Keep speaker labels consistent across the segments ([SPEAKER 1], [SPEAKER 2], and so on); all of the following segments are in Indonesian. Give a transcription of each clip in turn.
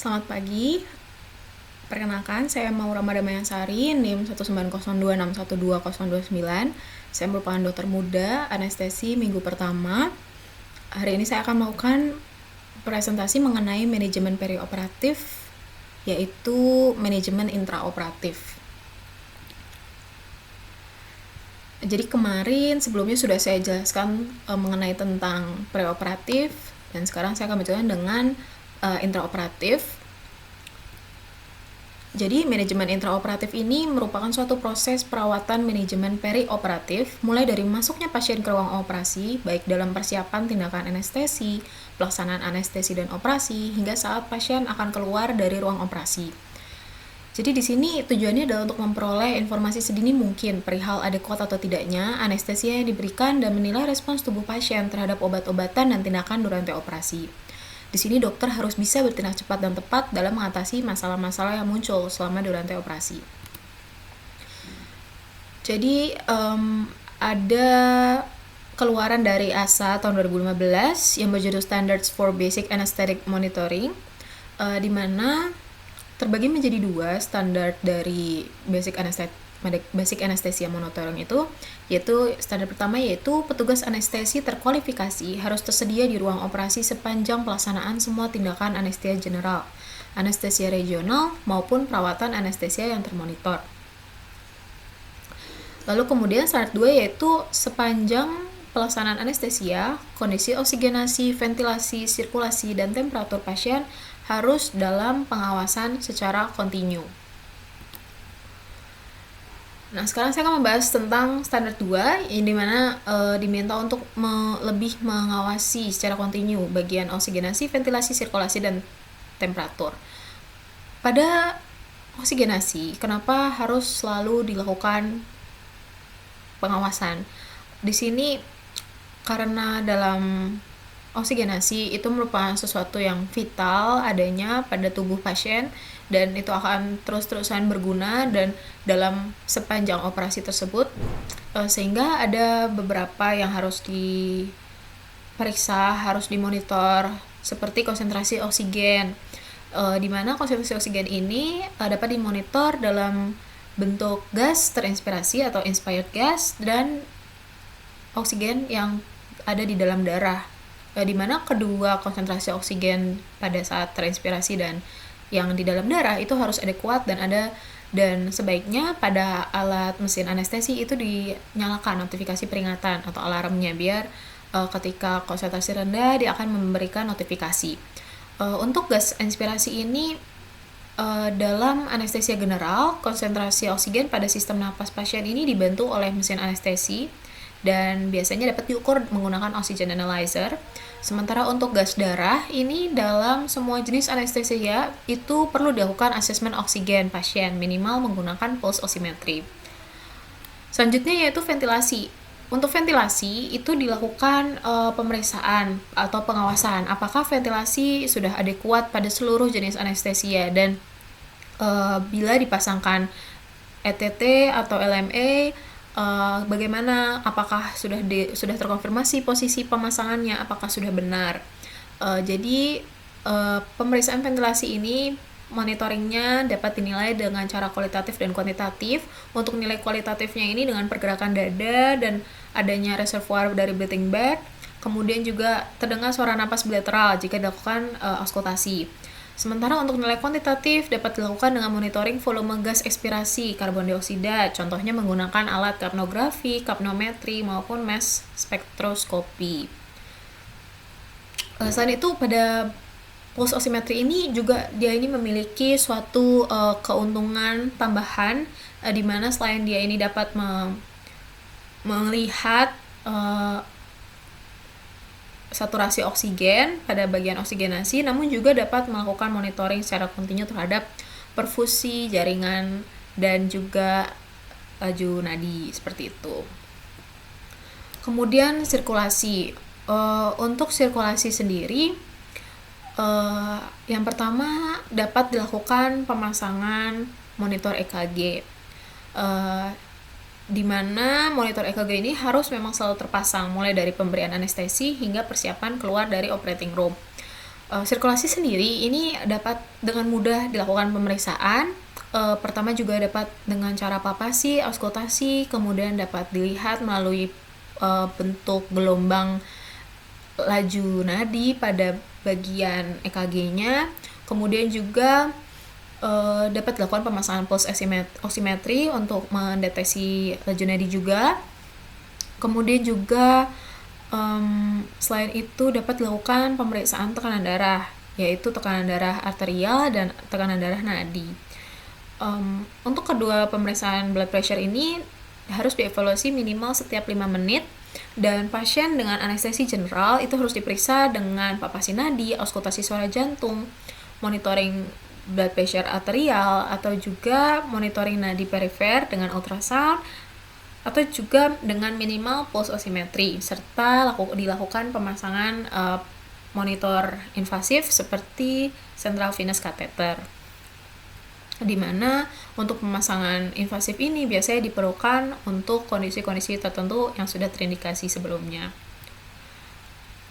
[SPEAKER 1] Selamat pagi. Perkenalkan, saya Maura Madamayansari, NIM 19026120029. Saya merupakan dokter muda, anestesi minggu pertama. Hari ini saya akan melakukan presentasi mengenai manajemen perioperatif, yaitu manajemen intraoperatif. Jadi kemarin sebelumnya sudah saya jelaskan mengenai tentang preoperatif, dan sekarang saya akan menjelaskan dengan intraoperatif. Jadi, manajemen intraoperatif ini merupakan suatu proses perawatan manajemen perioperatif, mulai dari masuknya pasien ke ruang operasi, baik dalam persiapan tindakan anestesi, pelaksanaan anestesi dan operasi, hingga saat pasien akan keluar dari ruang operasi. Jadi di sini tujuannya adalah untuk memperoleh informasi sedini mungkin perihal adekuat atau tidaknya anestesia yang diberikan dan menilai respons tubuh pasien terhadap obat-obatan dan tindakan durante operasi. Di sini dokter harus bisa bertindak cepat dan tepat dalam mengatasi masalah-masalah yang muncul selama durante operasi. Jadi ada keluaran dari ASA tahun 2015 yang berjudul Standards for Basic Anesthetic Monitoring, di mana terbagi menjadi dua standar dari basic anesthesia monitoring itu, yaitu standar pertama yaitu petugas anestesi terkualifikasi harus tersedia di ruang operasi sepanjang pelaksanaan semua tindakan anestesia general, anestesia regional maupun perawatan anestesia yang termonitor. Lalu kemudian standar 2 yaitu sepanjang pelaksanaan anestesia, kondisi oksigenasi, ventilasi, sirkulasi, dan temperatur pasien harus dalam pengawasan secara kontinu. Nah, sekarang saya akan membahas tentang standar 2, yang dimana diminta untuk lebih mengawasi secara kontinu bagian oksigenasi, ventilasi, sirkulasi, dan temperatur. Pada oksigenasi, kenapa harus selalu dilakukan pengawasan? Di sini karena dalam oksigenasi itu merupakan sesuatu yang vital adanya pada tubuh pasien, dan itu akan terus-terusan berguna dan dalam sepanjang operasi tersebut, sehingga ada beberapa yang harus diperiksa, harus dimonitor, seperti konsentrasi oksigen, di mana konsentrasi oksigen ini dapat dimonitor dalam bentuk gas terinspirasi atau inspired gas dan oksigen yang ada di dalam darah, di mana kedua konsentrasi oksigen pada saat terinspirasi dan yang di dalam darah itu harus adekuat dan sebaiknya pada alat mesin anestesi itu dinyalakan notifikasi peringatan atau alarmnya, biar ketika konsentrasi rendah dia akan memberikan notifikasi. Untuk gas inspirasi ini dalam anestesia general, konsentrasi oksigen pada sistem napas pasien ini dibantu oleh mesin anestesi dan biasanya dapat diukur menggunakan oxygen analyzer. Sementara untuk gas darah ini dalam semua jenis anestesia itu perlu dilakukan asesmen oksigen pasien minimal menggunakan pulse oximetry. Selanjutnya yaitu ventilasi. Untuk ventilasi itu dilakukan pemeriksaan atau pengawasan apakah ventilasi sudah adekuat pada seluruh jenis anestesia, dan bila dipasangkan ETT atau LMA, bagaimana, apakah sudah terkonfirmasi posisi pemasangannya, apakah sudah benar. Jadi pemeriksaan ventilasi ini monitoringnya dapat dinilai dengan cara kualitatif dan kuantitatif. Untuk nilai kualitatifnya ini dengan pergerakan dada dan adanya reservoir dari breathing bag, kemudian juga terdengar suara napas bilateral jika dilakukan auskultasi. Sementara untuk nilai kuantitatif dapat dilakukan dengan monitoring volume gas ekspirasi karbon dioksida, contohnya menggunakan alat kapnografi, kapnometri, maupun mass spektroskopi. Selain itu, pada pulse oximetry ini juga dia ini memiliki suatu keuntungan tambahan, di mana selain dia ini dapat melihat saturasi oksigen pada bagian oksigenasi, namun juga dapat melakukan monitoring secara kontinu terhadap perfusi, jaringan, dan juga laju nadi, seperti itu. Kemudian sirkulasi. Untuk sirkulasi sendiri, yang pertama dapat dilakukan pemasangan monitor EKG, di mana monitor EKG ini harus memang selalu terpasang mulai dari pemberian anestesi hingga persiapan keluar dari operating room. Sirkulasi sendiri ini dapat dengan mudah dilakukan pemeriksaan. Pertama juga dapat dengan cara palpasi, auskultasi, kemudian dapat dilihat melalui bentuk gelombang laju nadi pada bagian EKG-nya. Kemudian juga dapat dilakukan pemasangan pulse oximetry untuk mendeteksi laju nadi juga. Kemudian juga selain itu dapat dilakukan pemeriksaan tekanan darah, yaitu tekanan darah arterial dan tekanan darah nadi. Untuk kedua pemeriksaan blood pressure ini harus dievaluasi minimal setiap 5 menit, dan pasien dengan anestesi general itu harus diperiksa dengan palpasi nadi, auskultasi suara jantung, monitoring blood pressure arterial, atau juga monitoring nadi perifer dengan ultrasound, atau juga dengan minimal pulse oximetry, serta dilakukan pemasangan monitor invasif seperti central venous catheter, di mana untuk pemasangan invasif ini biasanya diperlukan untuk kondisi-kondisi tertentu yang sudah terindikasi sebelumnya.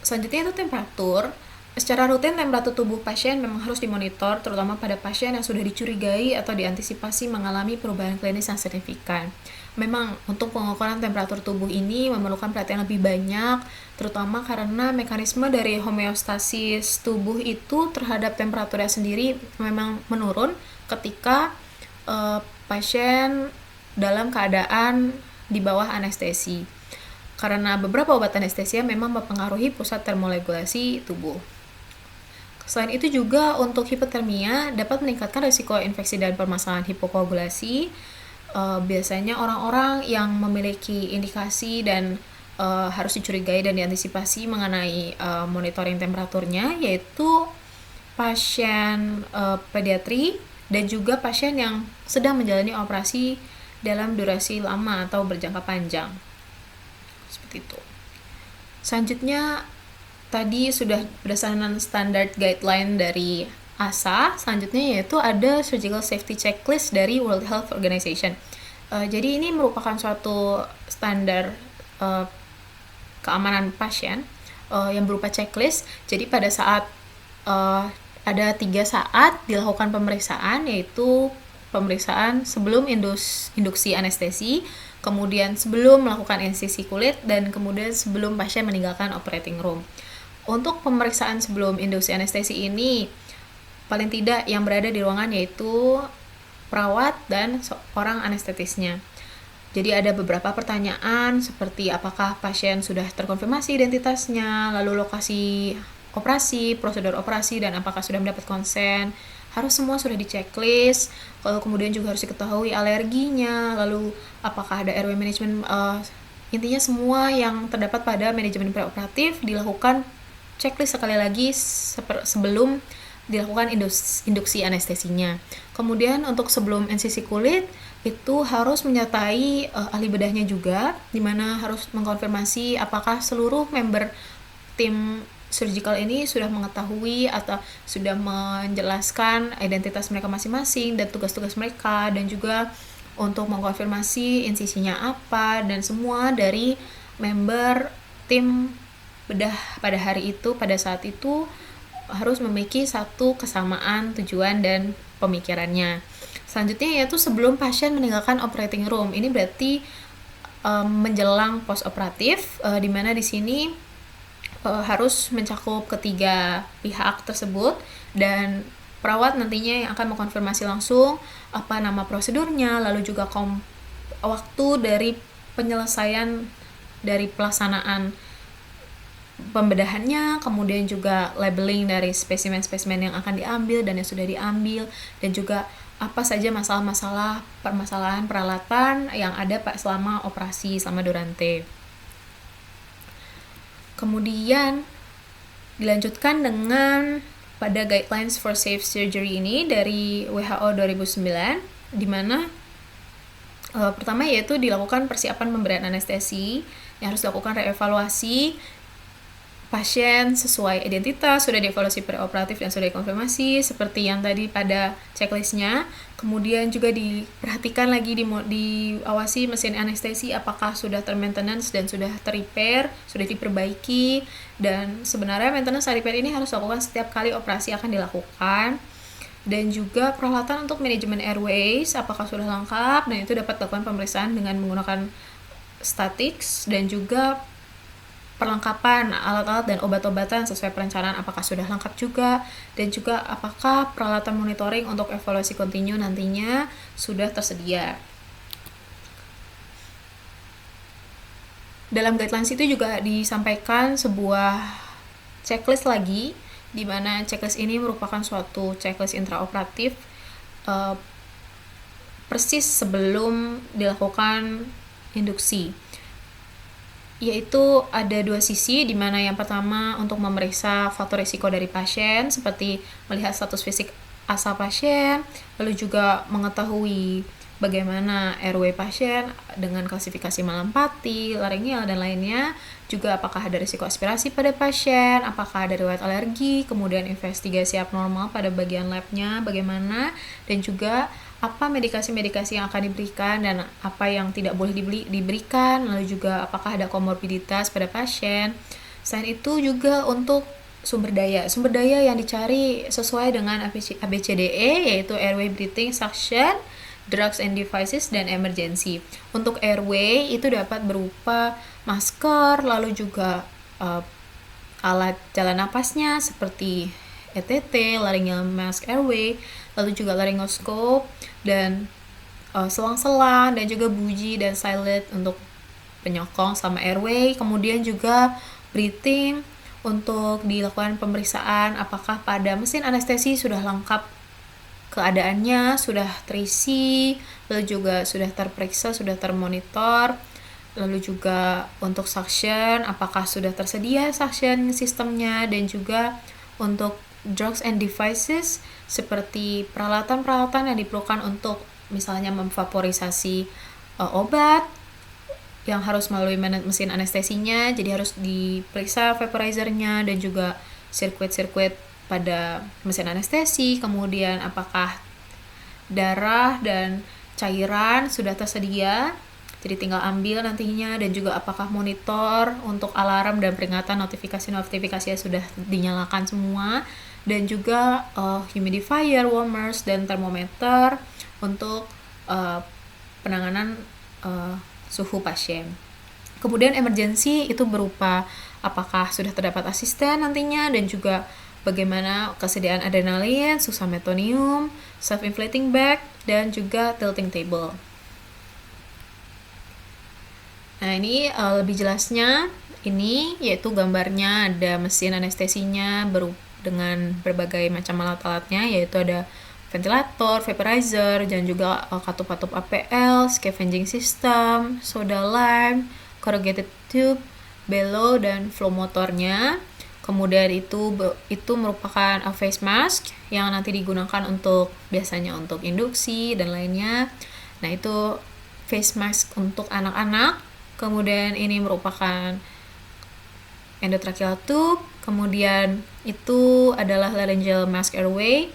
[SPEAKER 1] Selanjutnya itu temperatur. Secara rutin temperatur tubuh pasien memang harus dimonitor, terutama pada pasien yang sudah dicurigai atau diantisipasi mengalami perubahan klinis yang signifikan. Memang untuk pengukuran temperatur tubuh ini memerlukan perhatian lebih banyak, terutama karena mekanisme dari homeostasis tubuh itu terhadap temperaturnya sendiri memang menurun ketika pasien dalam keadaan di bawah anestesi. Karena beberapa obat anestesia memang mempengaruhi pusat termoregulasi tubuh. Selain itu juga untuk hipotermia dapat meningkatkan risiko infeksi dan permasalahan hipokoagulasi. Biasanya orang-orang yang memiliki indikasi dan harus dicurigai dan diantisipasi mengenai monitoring temperaturnya, yaitu pasien pediatri dan juga pasien yang sedang menjalani operasi dalam durasi lama atau berjangka panjang. Seperti itu. Selanjutnya tadi sudah berdasarkan standar guideline dari ASA, selanjutnya yaitu ada surgical safety checklist dari World Health Organization. Jadi ini merupakan suatu standar keamanan pasien yang berupa checklist. Jadi pada saat ada 3 saat dilakukan pemeriksaan, yaitu pemeriksaan sebelum induksi anestesi, kemudian sebelum melakukan insisi kulit, dan kemudian sebelum pasien meninggalkan operating room. Untuk pemeriksaan sebelum induksi anestesi ini, paling tidak yang berada di ruangan yaitu perawat dan seorang anestetisnya. Jadi ada beberapa pertanyaan seperti apakah pasien sudah terkonfirmasi identitasnya, lalu lokasi operasi, prosedur operasi, dan apakah sudah mendapat konsen. Harus semua sudah di checklist, lalu kemudian juga harus diketahui alerginya, lalu apakah ada airway management, intinya semua yang terdapat pada manajemen preoperatif dilakukan checklist sekali lagi sebelum dilakukan induksi anestesinya. Kemudian untuk sebelum insisi kulit itu harus menyertai ahli bedahnya juga, di mana harus mengkonfirmasi apakah seluruh member tim surgical ini sudah mengetahui atau sudah menjelaskan identitas mereka masing-masing dan tugas-tugas mereka, dan juga untuk mengkonfirmasi insisinya apa, dan semua dari member tim bedah pada hari itu, pada saat itu harus memiliki satu kesamaan tujuan dan pemikirannya. Selanjutnya yaitu sebelum pasien meninggalkan operating room. Ini berarti menjelang post operatif, di mana di sini harus mencakup ketiga pihak tersebut, dan perawat nantinya yang akan mengkonfirmasi langsung apa nama prosedurnya, lalu juga waktu dari penyelesaian dari pelaksanaan pembedahannya, kemudian juga labeling dari spesimen-spesimen yang akan diambil dan yang sudah diambil, dan juga apa saja permasalahan peralatan yang ada selama operasi, selama durante. Kemudian dilanjutkan dengan pada Guidelines for Safe Surgery ini dari WHO 2009, di mana pertama yaitu dilakukan persiapan pemberian anestesi yang harus dilakukan reevaluasi pasien sesuai identitas, sudah dievaluasi preoperatif dan sudah dikonfirmasi seperti yang tadi pada checklistnya. Kemudian juga diperhatikan lagi, diawasi mesin anestesi apakah sudah termaintenance dan sudah terrepair, sudah diperbaiki. Dan sebenarnya maintenance dan repair ini harus dilakukan setiap kali operasi akan dilakukan. Dan juga peralatan untuk manajemen airways apakah sudah lengkap, dan itu dapat dilakukan pemeriksaan dengan menggunakan statics, dan juga perlengkapan alat-alat dan obat-obatan sesuai perencanaan apakah sudah lengkap juga, dan juga apakah peralatan monitoring untuk evaluasi kontinu nantinya sudah tersedia. Dalam guidelines itu juga disampaikan sebuah checklist lagi, di mana checklist ini merupakan suatu checklist intraoperatif persis sebelum dilakukan induksi, yaitu ada dua sisi, di mana yang pertama untuk memeriksa faktor risiko dari pasien seperti melihat status fisik asal pasien, lalu juga mengetahui bagaimana airway pasien dengan klasifikasi malampati, laringeal, dan lainnya. Juga apakah ada risiko aspirasi pada pasien, apakah ada riwayat alergi, kemudian investigasi abnormal pada bagian labnya bagaimana, dan juga apa medikasi-medikasi yang akan diberikan dan apa yang tidak boleh diberikan, lalu juga apakah ada komorbiditas pada pasien. Selain itu juga untuk sumber daya yang dicari sesuai dengan ABCDE, yaitu airway, breathing, suction, drugs and devices, dan emergency. Untuk airway itu dapat berupa masker, lalu juga alat jalan napasnya seperti ETT, laryngeal mask airway, lalu juga laryngoscope, dan selang-selang, dan juga buji dan stylet untuk penyokong selama airway. Kemudian juga breathing untuk dilakukan pemeriksaan apakah pada mesin anestesi sudah lengkap keadaannya, sudah terisi, lalu juga sudah terperiksa, sudah termonitor. Lalu juga untuk suction, apakah sudah tersedia suction sistemnya, dan juga untuk drugs and devices seperti peralatan-peralatan yang diperlukan untuk misalnya memvaporisasi obat yang harus melalui mesin anestesinya, jadi harus diperiksa vaporizernya dan juga sirkuit-sirkuit pada mesin anestesi. Kemudian apakah darah dan cairan sudah tersedia, jadi tinggal ambil nantinya, dan juga apakah monitor untuk alarm dan peringatan notifikasi sudah dinyalakan semua, dan juga humidifier, warmers, dan termometer untuk penanganan suhu pasien. Kemudian emergency itu berupa apakah sudah terdapat asisten nantinya, dan juga bagaimana kesediaan adrenalin, susametonium, self-inflating bag, dan juga tilting table. Nah, ini lebih jelasnya ini yaitu gambarnya, ada mesin anestesinya dengan berbagai macam alat-alatnya, yaitu ada ventilator, vaporizer, dan juga katup-katup APL, scavenging system, soda lime, corrugated tube, bellow, dan flow motornya. Kemudian itu merupakan face mask yang nanti digunakan biasanya untuk induksi dan lainnya. Nah, itu face mask untuk anak-anak. Kemudian ini merupakan endotracheal tube. Kemudian itu adalah laryngeal mask airway.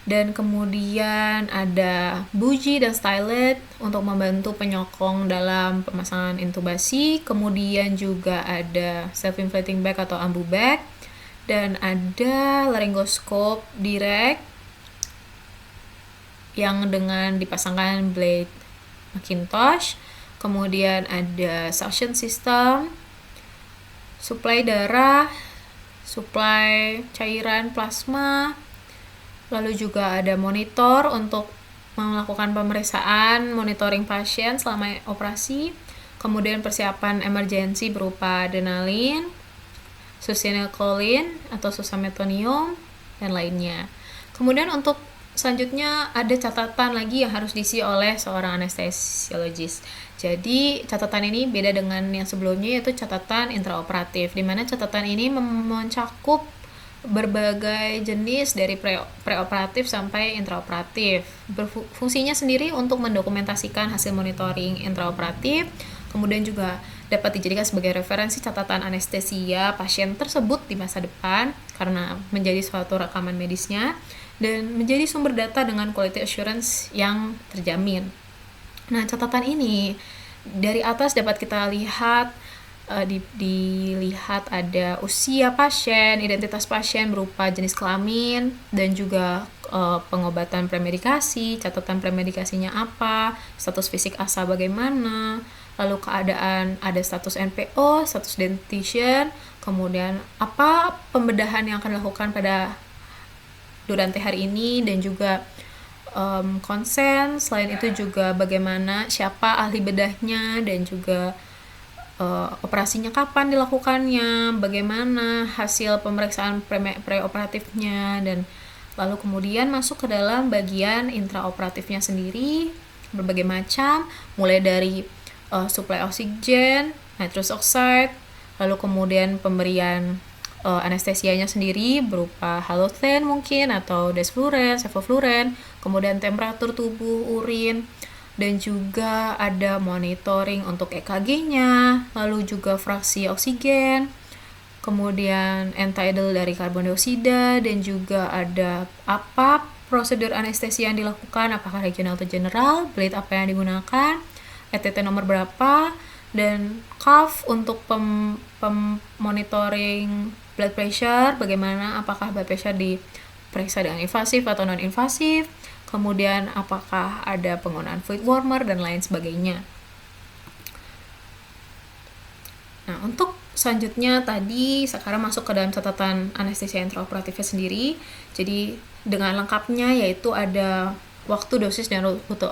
[SPEAKER 1] Dan kemudian ada buji dan stylet untuk membantu penyokong dalam pemasangan intubasi. Kemudian juga ada self-inflating bag atau ambu bag. Dan ada laryngoscope direct yang dengan dipasangkan blade Macintosh. Kemudian ada suction system, suplai darah, suplai cairan plasma. Lalu juga ada monitor untuk melakukan pemeriksaan, monitoring pasien selama operasi. Kemudian persiapan emergensi berupa adrenalin, succinylcholine atau susametonium, dan lainnya. Kemudian untuk selanjutnya ada catatan lagi yang harus diisi oleh seorang anestesiologis. Jadi catatan ini beda dengan yang sebelumnya, yaitu catatan intraoperatif, di mana catatan ini mencakup berbagai jenis dari preoperatif sampai intraoperatif. Fungsinya sendiri untuk mendokumentasikan hasil monitoring intraoperatif, kemudian juga dapat dijadikan sebagai referensi catatan anestesia pasien tersebut di masa depan karena menjadi suatu rekaman medisnya dan menjadi sumber data dengan quality assurance yang terjamin. Nah, catatan ini dari atas dapat kita lihat dilihat ada usia pasien, identitas pasien berupa jenis kelamin, dan juga pengobatan premedikasi, catatan premedikasinya apa, status fisik ASA bagaimana, lalu keadaan ada status NPO, status dentition, kemudian apa pembedahan yang akan dilakukan pada durante hari ini, dan juga konsen. Selain itu juga bagaimana siapa ahli bedahnya, dan juga operasinya kapan dilakukannya, bagaimana hasil pemeriksaan preoperatifnya, dan lalu kemudian masuk ke dalam bagian intraoperatifnya sendiri, berbagai macam, mulai dari suplai oksigen, nitrous oxide, lalu kemudian pemberian anestesianya sendiri berupa halogen mungkin, atau desfluren, sevofluren, kemudian temperatur tubuh, urin, dan juga ada monitoring untuk EKG-nya, lalu juga fraksi oksigen, kemudian end-tidal dari karbon dioksida, dan juga ada apa prosedur anestesi yang dilakukan, apakah regional atau general, blade apa yang digunakan, ETT nomor berapa, dan cuff untuk monitoring blood pressure, bagaimana apakah blood pressure diperiksa dengan invasif atau non-invasif, kemudian apakah ada penggunaan fluid warmer, dan lain sebagainya. Nah, untuk selanjutnya tadi sekarang masuk ke dalam catatan anestesia intraoperatifnya sendiri. Jadi dengan lengkapnya yaitu ada waktu, dosis, dan rute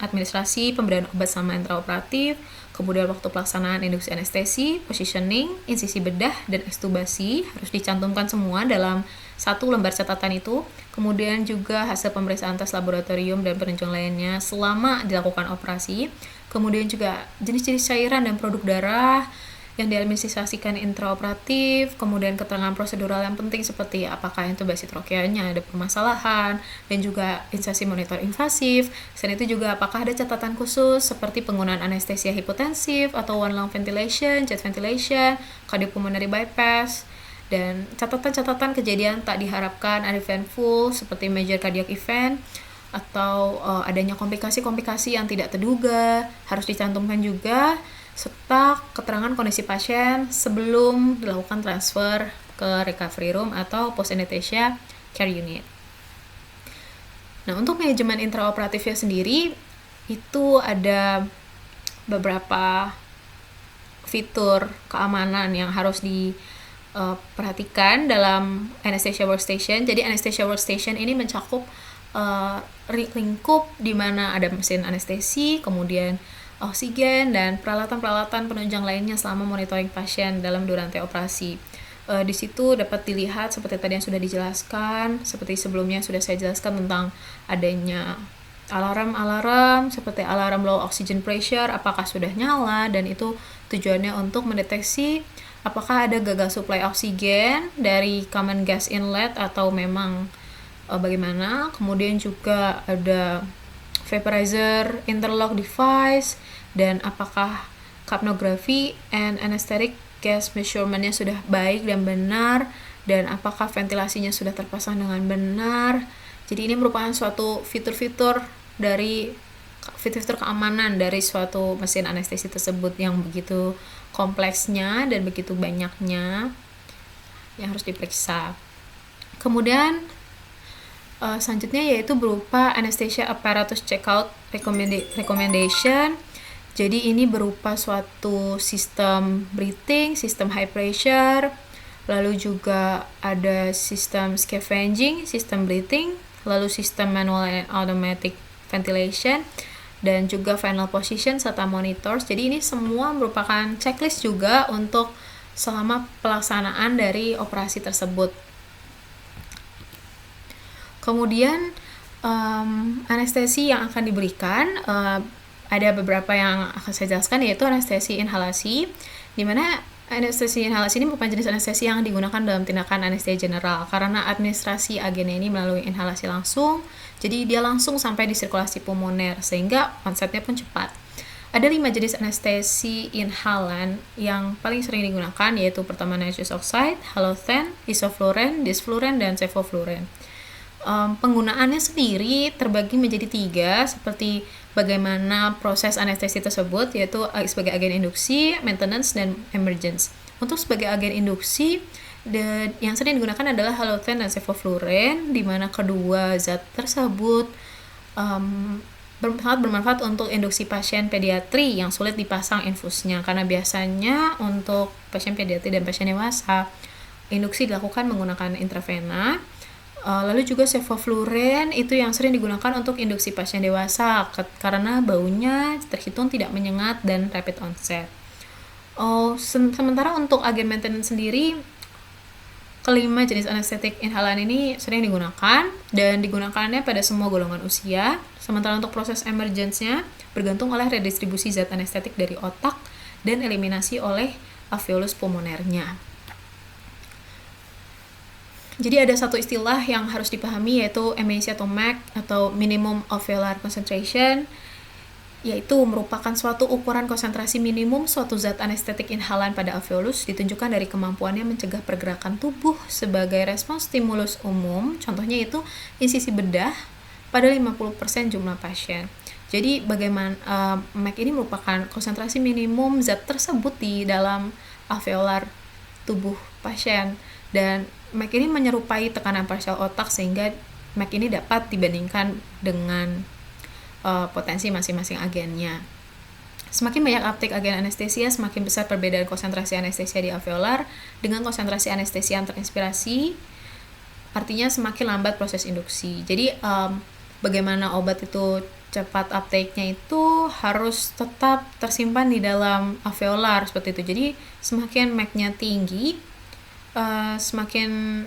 [SPEAKER 1] administrasi pemberian obat sama intraoperatif, kemudian waktu pelaksanaan induksi anestesi, positioning, insisi bedah, dan ekstubasi harus dicantumkan semua dalam satu lembar catatan itu. Kemudian juga hasil pemeriksaan tes laboratorium dan penunjang lainnya selama dilakukan operasi. Kemudian juga jenis-jenis cairan dan produk darah yang diadministrasikan intraoperatif, kemudian keterangan prosedural yang penting seperti apakah intubasi trokeanya ada permasalahan, dan juga insesi monitor invasif. Selain itu juga apakah ada catatan khusus seperti penggunaan anestesia hipotensif atau one lung ventilation, jet ventilation, cardiopulmonary bypass, dan catatan-catatan kejadian tak diharapkan uneventful seperti major cardiac event atau adanya komplikasi-komplikasi yang tidak terduga harus dicantumkan juga, serta keterangan kondisi pasien sebelum dilakukan transfer ke recovery room atau post anesthesia care unit. Nah, untuk manajemen intraoperatifnya sendiri itu ada beberapa fitur keamanan yang harus diperhatikan dalam anesthesia workstation. Jadi anesthesia workstation ini mencakup lingkup di mana ada mesin anestesi, kemudian oksigen, dan peralatan-peralatan penunjang lainnya selama monitoring pasien dalam durante operasi. Di situ dapat dilihat seperti tadi yang sudah dijelaskan, seperti sebelumnya sudah saya jelaskan tentang adanya alarm-alarm seperti alarm low oxygen pressure apakah sudah nyala, dan itu tujuannya untuk mendeteksi apakah ada gagal suplai oksigen dari common gas inlet atau memang bagaimana. Kemudian juga ada vaporizer interlock device, dan apakah capnography and anesthetic gas measurement-nya sudah baik dan benar, dan apakah ventilasinya sudah terpasang dengan benar. Jadi ini merupakan suatu fitur-fitur keamanan dari suatu mesin anestesi tersebut yang begitu kompleksnya dan begitu banyaknya yang harus diperiksa. Kemudian selanjutnya yaitu berupa anesthesia apparatus checkout recommendation. Jadi ini berupa suatu sistem breathing, sistem high pressure, lalu juga ada sistem scavenging, sistem breathing, lalu sistem manual and automatic ventilation, dan juga final position serta monitors. Jadi ini semua merupakan checklist juga untuk selama pelaksanaan dari operasi tersebut. Kemudian anestesi yang akan diberikan ada beberapa yang akan saya jelaskan, yaitu anestesi inhalasi, di mana anestesi inhalasi ini merupakan jenis anestesi yang digunakan dalam tindakan anestesi general karena administrasi agennya ini melalui inhalasi langsung, jadi dia langsung sampai di sirkulasi pulmoner sehingga onsetnya pun cepat. Ada 5 jenis anestesi inhalan yang paling sering digunakan, yaitu pertama nitrous oxide, halothane, isofluren, disfluren, dan sevofluren. Penggunaannya sendiri terbagi menjadi 3, seperti bagaimana proses anestesi tersebut, yaitu sebagai agen induksi, maintenance, dan emergence. Untuk sebagai agen induksi, yang sering digunakan adalah halothane dan sevofluren, di mana kedua zat tersebut sangat bermanfaat untuk induksi pasien pediatri yang sulit dipasang infusnya, karena biasanya untuk pasien pediatri dan pasien dewasa induksi dilakukan menggunakan intravena. Lalu juga sevofluren itu yang sering digunakan untuk induksi pasien dewasa karena baunya terhitung tidak menyengat dan rapid onset. Sementara untuk agen maintenance sendiri, kelima jenis anestetik inhalan ini sering digunakan dan digunakannya pada semua golongan usia. Sementara untuk proses emergence-nya bergantung oleh redistribusi zat anestetik dari otak dan eliminasi oleh alveolus pulmonernya. Jadi ada satu istilah yang harus dipahami, yaitu MAC atau MAC atau minimum alveolar concentration, yaitu merupakan suatu ukuran konsentrasi minimum suatu zat anestetik inhalan pada alveolus ditunjukkan dari kemampuannya mencegah pergerakan tubuh sebagai respons stimulus umum, contohnya itu insisi bedah pada 50% jumlah pasien. Jadi bagaimana MAC ini merupakan konsentrasi minimum zat tersebut di dalam alveolar tubuh pasien, dan MAC ini menyerupai tekanan parsial otak sehingga MAC ini dapat dibandingkan dengan potensi masing-masing agennya. Semakin banyak uptake agen anestesia, semakin besar perbedaan konsentrasi anestesia di alveolar dengan konsentrasi anestesia yang terinspirasi, artinya semakin lambat proses induksi. Jadi bagaimana obat itu cepat uptake-nya itu harus tetap tersimpan di dalam alveolar seperti itu. Jadi semakin MAC-nya tinggi, semakin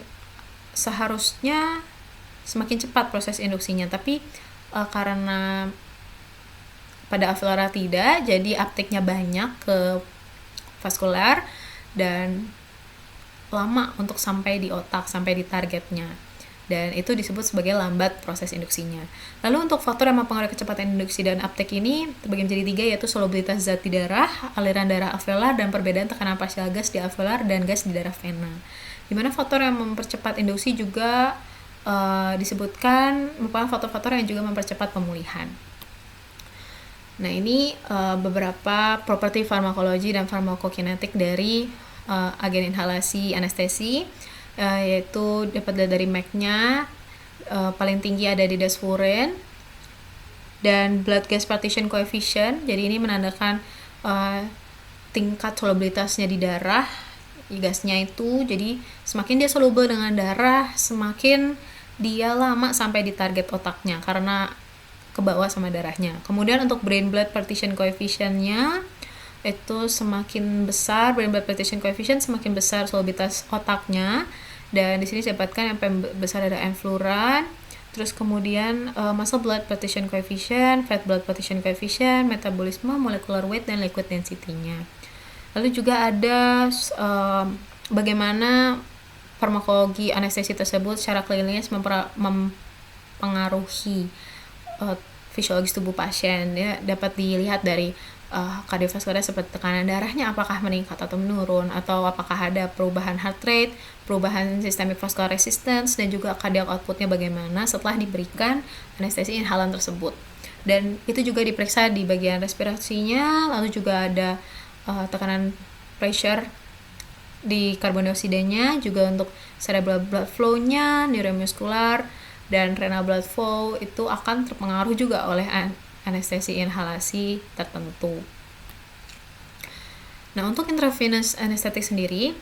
[SPEAKER 1] seharusnya semakin cepat proses induksinya, tapi karena pada alveolar tidak, jadi uptake-nya banyak ke vaskular dan lama untuk sampai di otak, sampai di targetnya, dan itu disebut sebagai lambat proses induksinya. Lalu untuk faktor yang mempengaruhi kecepatan induksi dan uptake ini terbagi menjadi 3, yaitu solubilitas zat di darah, aliran darah alveolar, dan perbedaan tekanan parsial gas di alveolar dan gas di darah vena. Dimana faktor yang mempercepat induksi juga disebutkan merupakan faktor-faktor yang juga mempercepat pemulihan. Nah, ini beberapa properti farmakologi dan farmakokinetik dari agen inhalasi anestesi, yaitu dapat dilihat dari MAC-nya, paling tinggi ada di desfluren, dan blood gas partition coefficient. Jadi ini menandakan tingkat solubilitasnya di darah, gasnya itu. Jadi semakin dia soluble dengan darah, semakin dia lama sampai di target otaknya karena ke bawah sama darahnya. Kemudian untuk brain blood partition coefficient-nya itu semakin besar, brain blood partition coefficient semakin besar solubilitas otaknya, dan di sini didapatkan yang paling besar ada enfluran. Terus kemudian muscle blood partition coefficient, fat blood partition coefficient, metabolisme, molecular weight, dan liquid density-nya. Lalu juga ada bagaimana farmakologi anestesi tersebut secara klinis mempengaruhi fisiologis tubuh pasien. Ya, dapat dilihat dari kardiovaskular seperti tekanan darahnya apakah meningkat atau menurun, atau apakah ada perubahan heart rate, perubahan systemic vascular resistance, dan juga cardiac outputnya bagaimana setelah diberikan anestesi inhalan tersebut. Dan itu juga diperiksa di bagian respirasinya. Lalu juga ada tekanan pressure di karbon dioksidanya, juga untuk cerebral blood flow-nya, neuromuskular, dan renal blood flow itu akan terpengaruh juga oleh anestesi inhalasi tertentu. Nah, untuk intravenous anesthetic sendiri,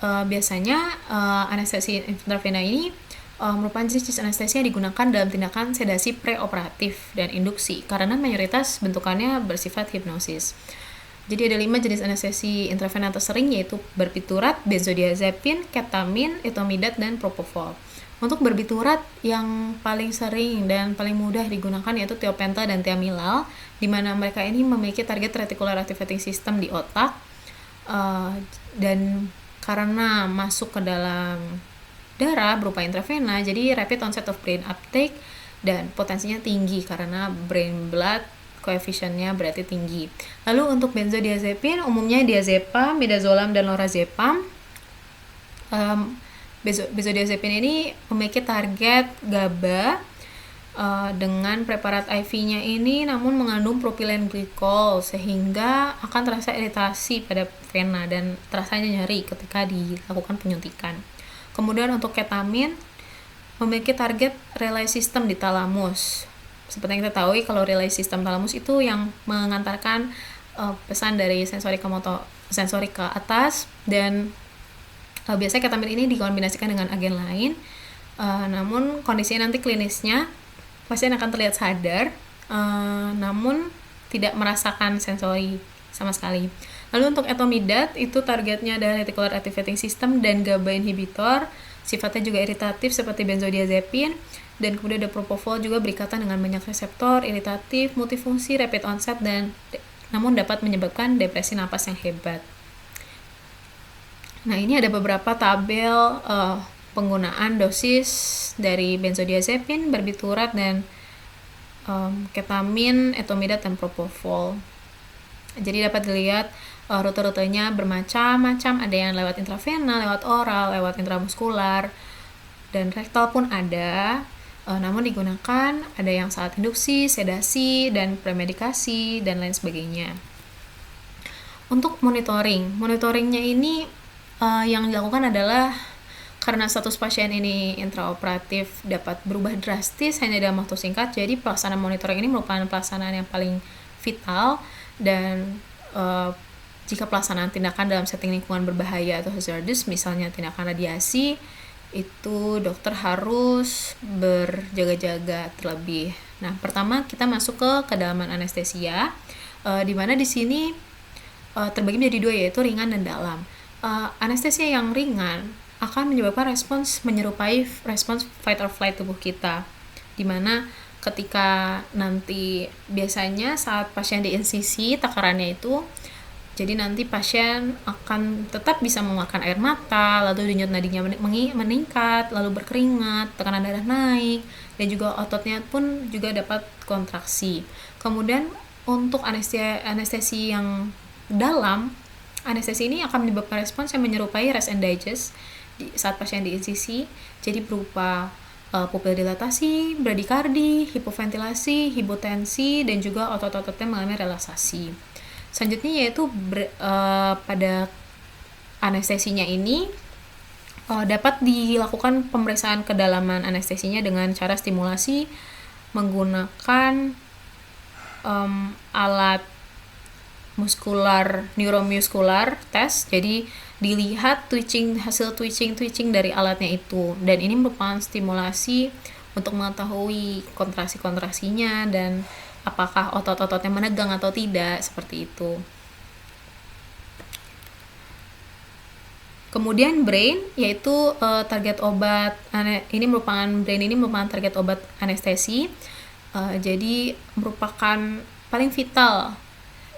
[SPEAKER 1] biasanya anestesi intravena ini merupakan jenis anestesi yang digunakan dalam tindakan sedasi preoperatif dan induksi karena mayoritas bentukannya bersifat hipnosis. Jadi ada 5 jenis anestesi intravena tersering, yaitu barbiturat, benzodiazepin, ketamin, etomidate, dan propofol. Untuk barbiturat yang paling sering dan paling mudah digunakan yaitu tiopenta dan tiamilal, di mana mereka ini memiliki target reticular activating system di otak, dan karena masuk ke dalam darah berupa intravena, jadi rapid onset of brain uptake dan potensinya tinggi karena brain blood koefisiennya berarti tinggi. Lalu untuk benzodiazepin, umumnya diazepam, midazolam, dan lorazepam. Benzodiazepin ini memiliki target GABA dengan preparat IV-nya ini namun mengandung propilen glikol sehingga akan terasa iritasi pada vena dan terasanya nyeri ketika dilakukan penyuntikan. Kemudian untuk ketamin memiliki target relay system di talamus. Seperti yang kita tahu, kalau relay system talamus itu yang mengantarkan pesan dari sensori ke atas, dan biasanya ketamin ini dikombinasikan dengan agen lain. Namun kondisinya nanti klinisnya pasien akan terlihat sadar, namun tidak merasakan sensori sama sekali. Lalu untuk etomidat itu targetnya adalah reticular activating system dan GABA inhibitor, sifatnya juga iritatif seperti benzodiazepin, dan kemudian ada propofol juga berikatan dengan banyak reseptor, iritatif, multifungsi, rapid onset, dan namun dapat menyebabkan depresi napas yang hebat. Nah, ini ada beberapa tabel penggunaan dosis dari benzodiazepin, barbiturat, dan ketamin, etomidat, dan propofol. Jadi dapat dilihat rute-rutenya bermacam-macam, ada yang lewat intravena, lewat oral, lewat intramuskular, dan rektal pun ada. Namun digunakan ada yang saat induksi, sedasi, dan premedikasi, dan lain sebagainya. Untuk monitoringnya ini yang dilakukan adalah karena status pasien ini intraoperatif dapat berubah drastis hanya dalam waktu singkat, jadi pelaksanaan monitoring ini merupakan pelaksanaan yang paling vital, dan jika pelaksanaan tindakan dalam setting lingkungan berbahaya atau hazardous, misalnya tindakan radiasi, itu dokter harus berjaga-jaga terlebih. Nah, pertama kita masuk ke kedalaman anestesia, di mana di sini terbagi menjadi dua, yaitu ringan dan dalam. Anestesia yang ringan akan menyebabkan respons menyerupai respons fight or flight tubuh kita, di mana ketika nanti biasanya saat pasien diinsisi takarannya itu, jadi nanti pasien akan tetap bisa mengeluarkan air mata, lalu denyut nadinya meningkat, lalu berkeringat, tekanan darah naik, dan juga ototnya pun juga dapat kontraksi. Kemudian untuk anestesi yang dalam, anestesi ini akan menyebabkan respons yang menyerupai rest and digest saat pasien diinsisi, jadi berupa pupil dilatasi, bradikardi, hipoventilasi, hipotensi, dan juga otot-ototnya mengalami relaksasi. Selanjutnya yaitu pada anestesinya ini dapat dilakukan pemeriksaan kedalaman anestesinya dengan cara stimulasi menggunakan alat neuromuskular test. Jadi dilihat hasil twitching dari alatnya itu, dan ini merupakan stimulasi untuk mengetahui kontraksi-kontraksinya dan apakah otot-ototnya menegang atau tidak, seperti itu. Kemudian brain, yaitu target obat. Brain ini merupakan target obat anestesi. Jadi merupakan paling vital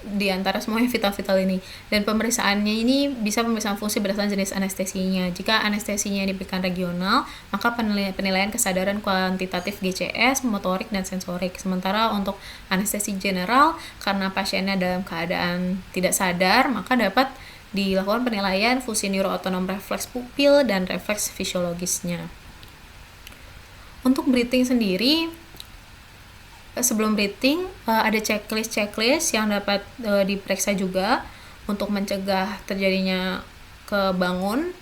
[SPEAKER 1] di antara semua yang vital-vital ini, dan pemeriksaannya ini bisa pemeriksaan fungsi berdasarkan jenis anestesinya. Jika anestesinya diberikan regional, maka penilaian kesadaran kuantitatif GCS, motorik, dan sensorik. Sementara untuk anestesi general, karena pasiennya dalam keadaan tidak sadar, maka dapat dilakukan penilaian fungsi neurootonom refleks pupil dan refleks fisiologisnya. Untuk breathing sendiri, sebelum breathing ada checklist yang dapat diperiksa juga untuk mencegah terjadinya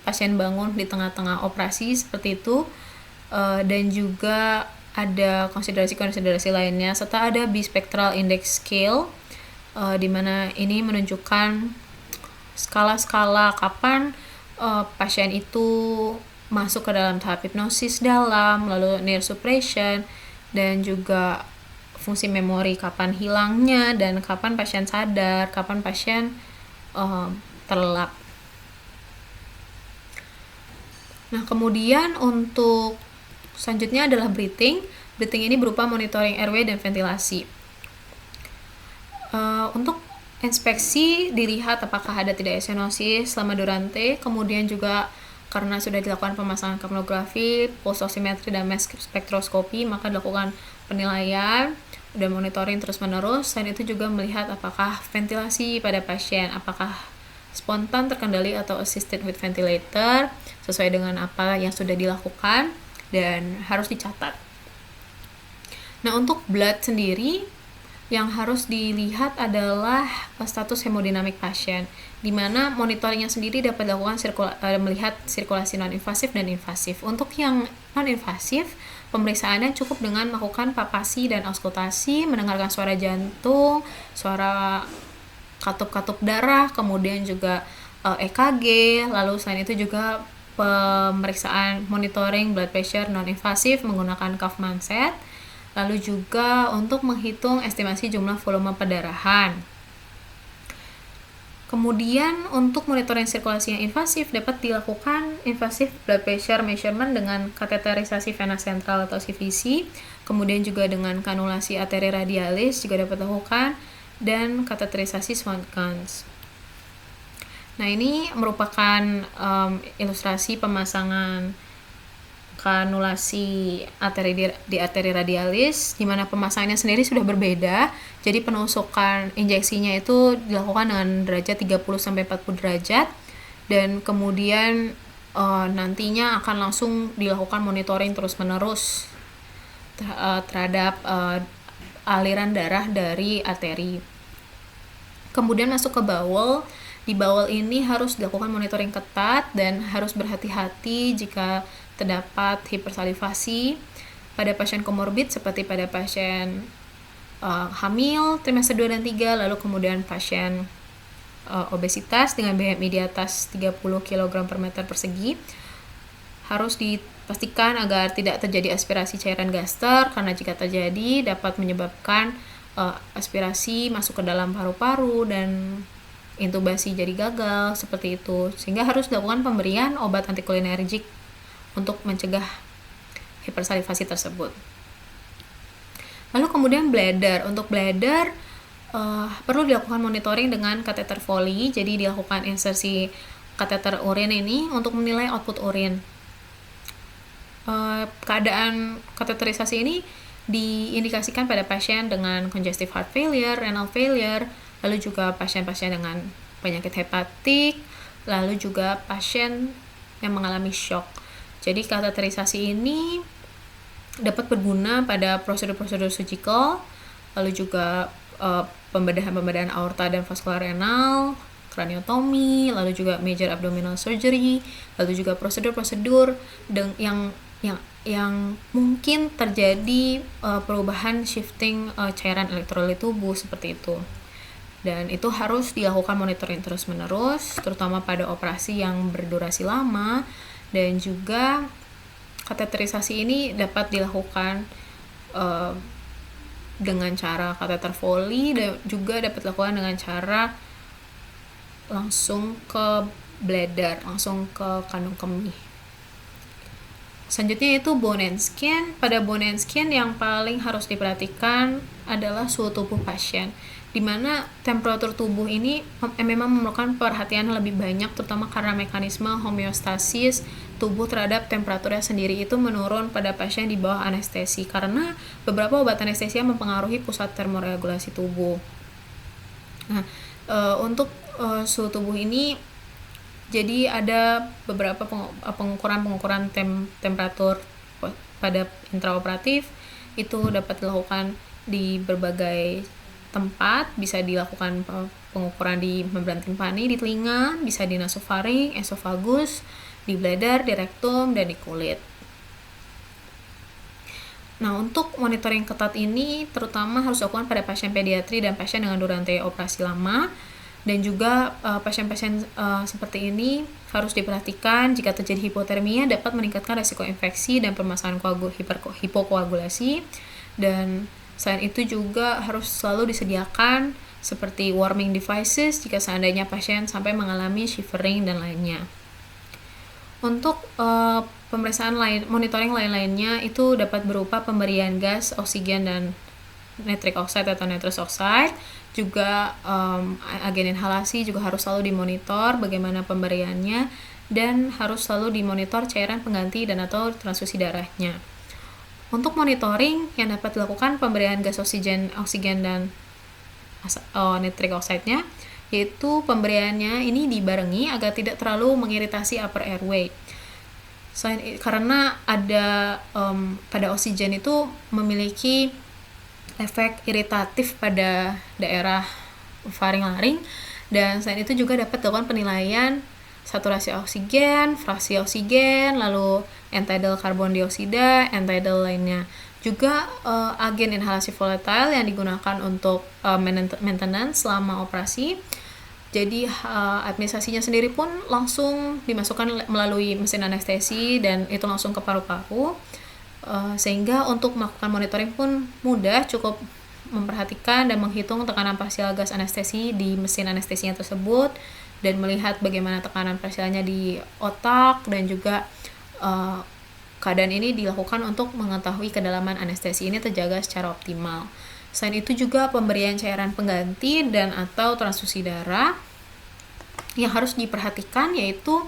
[SPEAKER 1] pasien bangun di tengah-tengah operasi seperti itu, dan juga ada konsiderasi lainnya, serta ada bispectral index scale, di mana ini menunjukkan skala-skala kapan pasien itu masuk ke dalam tahap hipnosis dalam, lalu near suppression, dan juga fungsi memori kapan hilangnya, dan kapan pasien sadar, kapan pasien terlelap. Nah, kemudian untuk selanjutnya adalah breathing. Breathing ini berupa monitoring airway dan ventilasi. Untuk inspeksi dilihat apakah ada tidak stenosis selama durante, kemudian juga karena sudah dilakukan pemasangan kapnografi, pulse oximetry, dan mass spektroskopi, maka dilakukan penilaian dan monitoring terus-menerus. Selain itu juga melihat apakah ventilasi pada pasien, apakah spontan terkendali atau assisted with ventilator sesuai dengan apa yang sudah dilakukan dan harus dicatat. Nah, untuk blood sendiri yang harus dilihat adalah status hemodinamik pasien, di mana monitoringnya sendiri dapat dilakukan melihat sirkulasi non-invasif dan invasif. Untuk yang non-invasif, pemeriksaannya cukup dengan melakukan palpasi dan auskultasi, mendengarkan suara jantung, suara katup-katup darah, kemudian juga EKG, lalu selain itu juga pemeriksaan monitoring blood pressure non-invasif menggunakan Kaufman set, lalu juga untuk menghitung estimasi jumlah volume pendarahan. Kemudian untuk monitoring sirkulasi yang invasif dapat dilakukan invasive blood pressure measurement dengan kateterisasi vena sentral atau CVC, kemudian juga dengan kanulasi arteri radialis juga dapat dilakukan, dan kateterisasi Swankens. Nah, ini merupakan ilustrasi pemasangan kanulasi di arteri radialis, di mana pemasangannya sendiri sudah berbeda. Jadi penusukan injeksinya itu dilakukan dengan derajat 30-40 derajat, dan kemudian nantinya akan langsung dilakukan monitoring terus-menerus terhadap aliran darah dari arteri. Kemudian masuk ke bawel. Di bawel ini harus dilakukan monitoring ketat dan harus berhati-hati jika terdapat hipersalivasi pada pasien komorbid seperti pada pasien hamil trimester 2 dan 3, lalu kemudian pasien obesitas dengan BMI di atas 30 kg per meter persegi. Harus dipastikan agar tidak terjadi aspirasi cairan gaster, karena jika terjadi dapat menyebabkan aspirasi masuk ke dalam paru-paru dan intubasi jadi gagal seperti itu, sehingga harus dilakukan pemberian obat antikolinergik untuk mencegah hipersalivasi tersebut. Lalu kemudian bladder. Untuk bladder perlu dilakukan monitoring dengan kateter Foley. Jadi dilakukan insersi kateter urin ini untuk menilai output urin. Keadaan kateterisasi ini diindikasikan pada pasien dengan congestive heart failure, renal failure, lalu juga pasien-pasien dengan penyakit hepatik, lalu juga pasien yang mengalami shock. Jadi kateterisasi ini dapat berguna pada prosedur-prosedur surgical, lalu juga pembedahan aorta dan vaskular renal, kraniotomi, lalu juga major abdominal surgery, lalu juga prosedur-prosedur yang mungkin terjadi perubahan shifting cairan elektrolit tubuh seperti itu. Dan itu harus dilakukan monitoring terus-menerus, terutama pada operasi yang berdurasi lama. Dan juga kateterisasi ini dapat dilakukan dengan cara kateter Foley, dan juga dapat dilakukan dengan cara langsung ke bladder, langsung ke kandung kemih. Selanjutnya itu bone and skin. Pada bone and skin yang paling harus diperhatikan adalah suhu tubuh pasien, di mana temperatur tubuh ini memang memerlukan perhatian lebih banyak, terutama karena mekanisme homeostasis tubuh terhadap temperaturnya sendiri itu menurun pada pasien di bawah anestesi, karena beberapa obat anestesia mempengaruhi pusat termoregulasi tubuh. Nah, untuk suhu tubuh ini, jadi ada beberapa pengukuran temperatur pada intraoperatif itu dapat dilakukan di berbagai tempat. Bisa dilakukan pengukuran di membran timpani, di telinga, bisa di nasofaring, esofagus, di bladder, di rektum, dan di kulit. Nah, untuk monitoring ketat ini terutama harus dilakukan pada pasien pediatri dan pasien dengan durasi operasi lama, dan juga pasien-pasien seperti ini harus diperhatikan jika terjadi hipotermia dapat meningkatkan risiko infeksi dan permasalahan hipokoagulasi. Dan selain itu juga harus selalu disediakan seperti warming devices jika seandainya pasien sampai mengalami shivering dan lainnya. Untuk pemeriksaan monitoring lain-lainnya itu dapat berupa pemberian gas, oksigen, dan nitric oxide atau nitrous oxide. Juga agen inhalasi juga harus selalu dimonitor bagaimana pemberiannya, dan harus selalu dimonitor cairan pengganti dan atau transfusi darahnya. Untuk monitoring yang dapat dilakukan pemberian gas oksigen dan nitric oxide-nya, yaitu pemberiannya ini dibarengi agar tidak terlalu mengiritasi upper airway. Karena ada pada oksigen itu memiliki efek iritatif pada daerah faring-laring, dan selain itu juga dapat dilakukan penilaian saturasi oksigen, fraksi oksigen, lalu end-tidal karbon dioksida, end-tidal lainnya. Juga agen inhalasi volatile yang digunakan untuk maintenance selama operasi. Jadi administrasinya sendiri pun langsung dimasukkan melalui mesin anestesi dan itu langsung ke paru-paru. Sehingga untuk melakukan monitoring pun mudah, cukup memperhatikan dan menghitung tekanan parsial gas anestesi di mesin anestesinya tersebut dan melihat bagaimana tekanan parsialnya di otak, dan juga keadaan ini dilakukan untuk mengetahui kedalaman anestesi ini terjaga secara optimal. Selain itu juga pemberian cairan pengganti dan atau transfusi darah yang harus diperhatikan, yaitu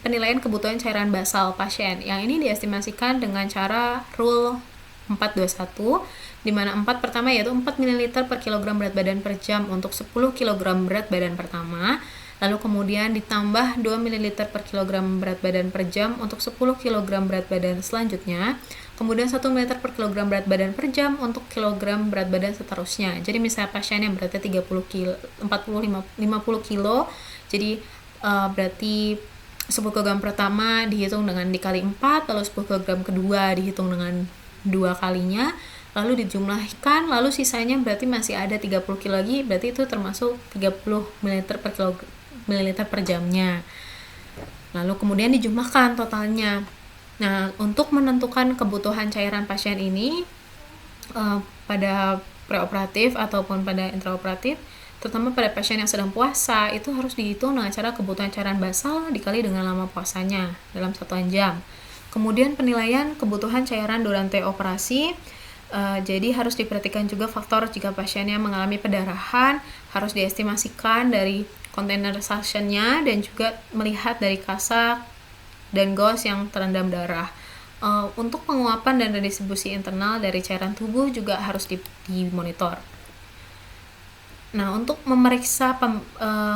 [SPEAKER 1] penilaian kebutuhan cairan basal pasien. Yang ini diestimasikan dengan cara rule 421, di mana 4 pertama yaitu 4 ml per kilogram berat badan per jam untuk 10 kg berat badan pertama, lalu kemudian ditambah 2 ml per kilogram berat badan per jam untuk 10 kg berat badan selanjutnya, kemudian 1 ml per kilogram berat badan per jam untuk kilogram berat badan seterusnya. Jadi misalnya pasien yang beratnya 50 kilo, jadi berarti 10 kg pertama dihitung dengan dikali 4, lalu 10 kg kedua dihitung dengan 2 kalinya, lalu dijumlahkan, lalu sisanya berarti masih ada 30 kilo lagi, berarti itu termasuk 30 ml per jamnya. Lalu kemudian dijumlahkan totalnya. Nah, untuk menentukan kebutuhan cairan pasien ini pada preoperatif ataupun pada intraoperatif, terutama pada pasien yang sedang puasa, itu harus dihitung dengan cara kebutuhan cairan basal dikali dengan lama puasanya dalam 1 jam. Kemudian penilaian kebutuhan cairan durante operasi, jadi harus diperhatikan juga faktor jika pasiennya mengalami pendarahan, harus diestimasikan dari kontainer suction-nya dan juga melihat dari kasak dan gauze yang terendam darah. Untuk penguapan dan redistribusi internal dari cairan tubuh juga harus dimonitor. Nah, untuk memeriksa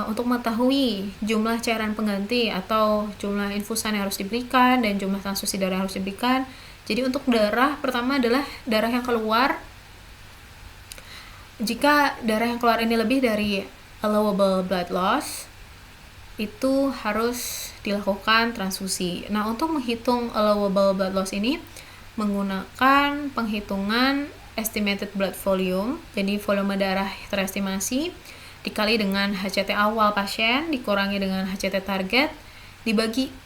[SPEAKER 1] untuk mengetahui jumlah cairan pengganti atau jumlah infusan yang harus diberikan dan jumlah transfusi darah yang harus diberikan. Jadi untuk darah, pertama adalah darah yang keluar. Jika darah yang keluar ini lebih dari allowable blood loss, itu harus dilakukan transfusi. Nah, untuk menghitung allowable blood loss ini menggunakan penghitungan estimated blood volume, jadi volume darah terestimasi dikali dengan HCT awal pasien dikurangi dengan HCT target,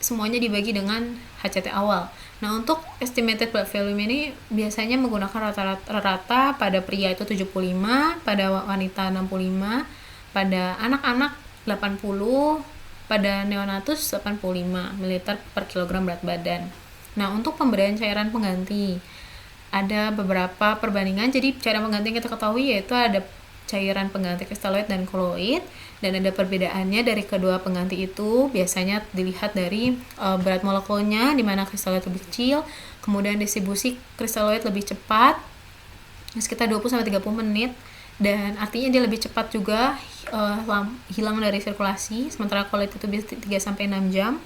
[SPEAKER 1] semuanya dibagi dengan HCT awal. Nah, untuk estimated blood volume ini biasanya menggunakan rata-rata pada pria itu 75, pada wanita 65, pada anak-anak 80, pada neonatus 85 ml per kilogram berat badan. Nah, untuk pemberian cairan pengganti ada beberapa perbandingan. Jadi cairan pengganti yang kita ketahui yaitu ada cairan pengganti kristaloid dan koloid, dan ada perbedaannya dari kedua pengganti itu. Biasanya dilihat dari berat molekulnya, di mana kristaloid lebih kecil, kemudian distribusi kristaloid lebih cepat, sekitar 20-30 menit, dan artinya dia lebih cepat juga hilang dari sirkulasi, sementara koloid itu bisa 3-6 jam.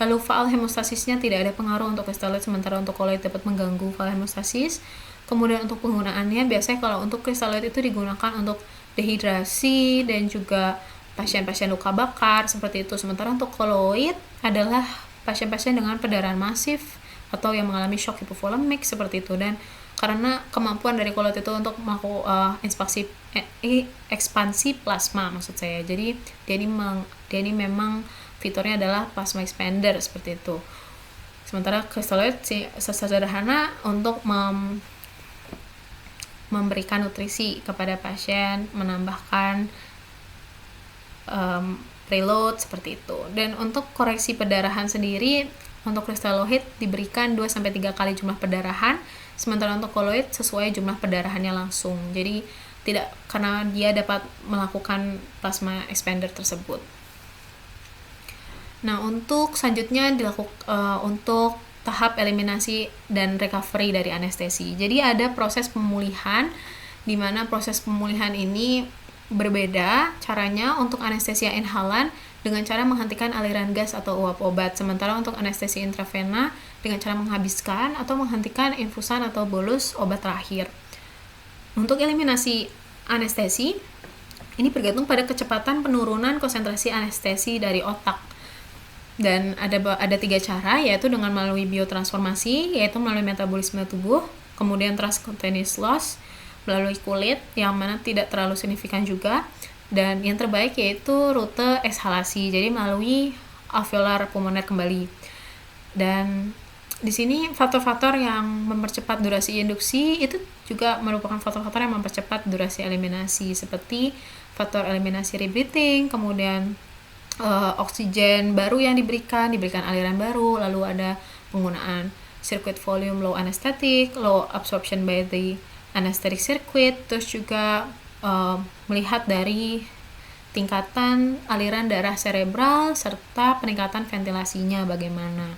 [SPEAKER 1] Lalu faal hemostasisnya tidak ada pengaruh untuk kristaloid, sementara untuk koloid dapat mengganggu faal hemostasis. Kemudian untuk penggunaannya, biasanya kalau untuk kristaloid itu digunakan untuk dehidrasi dan juga pasien-pasien luka bakar seperti itu. Sementara untuk koloid adalah pasien-pasien dengan perdarahan masif atau yang mengalami shock hipovolemik seperti itu. Dan karena kemampuan dari koloid itu untuk melakukan ekspansi plasma, maksud saya. Jadi dia ini memang fiturnya adalah plasma expander seperti itu. Sementara kristaloid sederhana untuk memberikan nutrisi kepada pasien, menambahkan preload seperti itu. Dan untuk koreksi perdarahan sendiri, untuk kristaloid diberikan 2-3 kali jumlah perdarahan, sementara untuk koloid sesuai jumlah perdarahannya langsung. Jadi tidak, karena dia dapat melakukan plasma expander tersebut. Nah, untuk selanjutnya untuk tahap eliminasi dan recovery dari anestesi. Jadi ada proses pemulihan, di mana proses pemulihan ini berbeda caranya untuk anestesia inhalan dengan cara menghentikan aliran gas atau uap obat, sementara untuk anestesi intravena dengan cara menghabiskan atau menghentikan infusan atau bolus obat terakhir. Untuk eliminasi anestesi, ini bergantung pada kecepatan penurunan konsentrasi anestesi dari otak. Dan ada 3 cara, yaitu dengan melalui biotransformasi, yaitu melalui metabolisme tubuh, kemudian transcutaneous loss melalui kulit yang mana tidak terlalu signifikan juga, dan yang terbaik yaitu rute ekshalasi, jadi melalui alveolar pulmoner kembali. Dan di sini faktor-faktor yang mempercepat durasi induksi itu juga merupakan faktor-faktor yang mempercepat durasi eliminasi, seperti faktor eliminasi rebreathing, kemudian oksigen baru yang diberikan aliran baru, lalu ada penggunaan circuit volume low anesthetic, low absorption by the anesthetic circuit, terus juga melihat dari tingkatan aliran darah cerebral serta peningkatan ventilasinya bagaimana.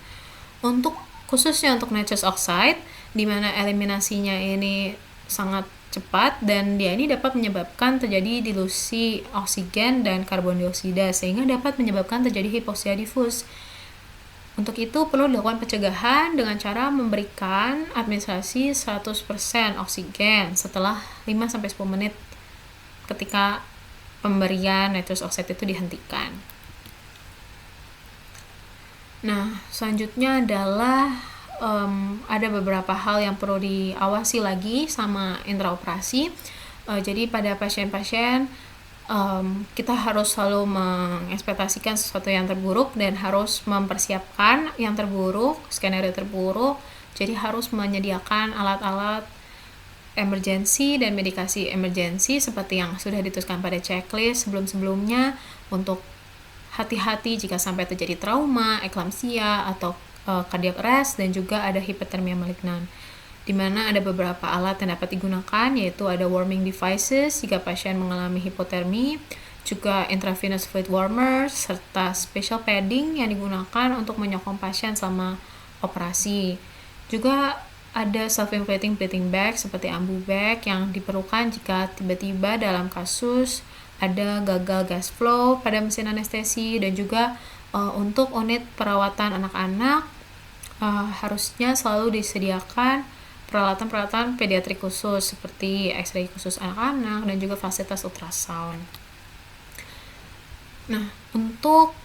[SPEAKER 1] Khususnya untuk nitrous oxide, di mana eliminasinya ini sangat cepat dan dia ini dapat menyebabkan terjadi dilusi oksigen dan karbon dioksida sehingga dapat menyebabkan terjadi hipoksia difus. Untuk itu perlu dilakukan pencegahan dengan cara memberikan administrasi 100% oksigen setelah 5-10 menit ketika pemberian nitrous oxide itu dihentikan. Nah, selanjutnya adalah ada beberapa hal yang perlu diawasi lagi sama intraoperasi. Jadi pada pasien-pasien kita harus selalu mengekspektasikan sesuatu yang terburuk dan harus mempersiapkan yang terburuk, skenario terburuk. Jadi harus menyediakan alat-alat emergensi dan medikasi emergensi seperti yang sudah dituliskan pada checklist sebelum-sebelumnya, untuk hati-hati jika sampai terjadi trauma, eklamsia, atau cardiac arrest, dan juga ada hipotermia malignan, di mana ada beberapa alat yang dapat digunakan, yaitu ada warming devices jika pasien mengalami hipotermi, juga intravenous fluid warmer, serta special padding yang digunakan untuk menyokong pasien selama operasi. Juga ada self-inflating breathing bag seperti ambu bag yang diperlukan jika tiba-tiba dalam kasus ada gagal gas flow pada mesin anestesi, dan juga untuk unit perawatan anak-anak harusnya selalu disediakan peralatan-peralatan pediatrik khusus seperti X-ray khusus anak-anak dan juga fasilitas ultrasound. Nah, untuk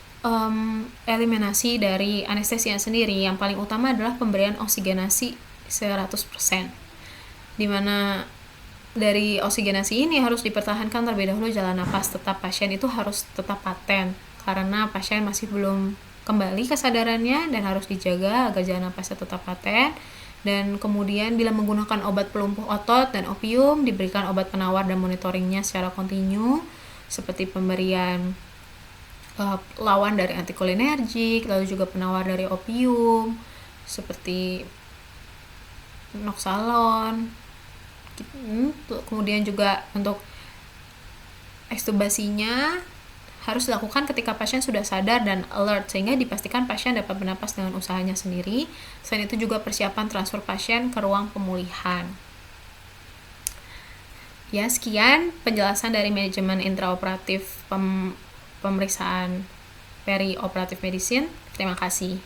[SPEAKER 1] eliminasi dari anestesi sendiri, yang paling utama adalah pemberian oksigenasi 100%, dimana dari oksigenasi ini harus dipertahankan terlebih dahulu jalan napas tetap pasien itu harus tetap paten, karena pasien masih belum kembali kesadarannya dan harus dijaga agar jalan napasnya tetap paten. Dan kemudian bila menggunakan obat pelumpuh otot dan opium, diberikan obat penawar dan monitoringnya secara kontinu, seperti pemberian lawan dari antikolinergik, lalu juga penawar dari opium seperti Noxalon. Kemudian juga untuk ekstubasinya harus dilakukan ketika pasien sudah sadar dan alert, sehingga dipastikan pasien dapat bernapas dengan usahanya sendiri. Selain itu juga persiapan transfer pasien ke ruang pemulihan. Ya, sekian penjelasan dari manajemen intraoperatif pemeriksaan perioperatif medicine. Terima kasih.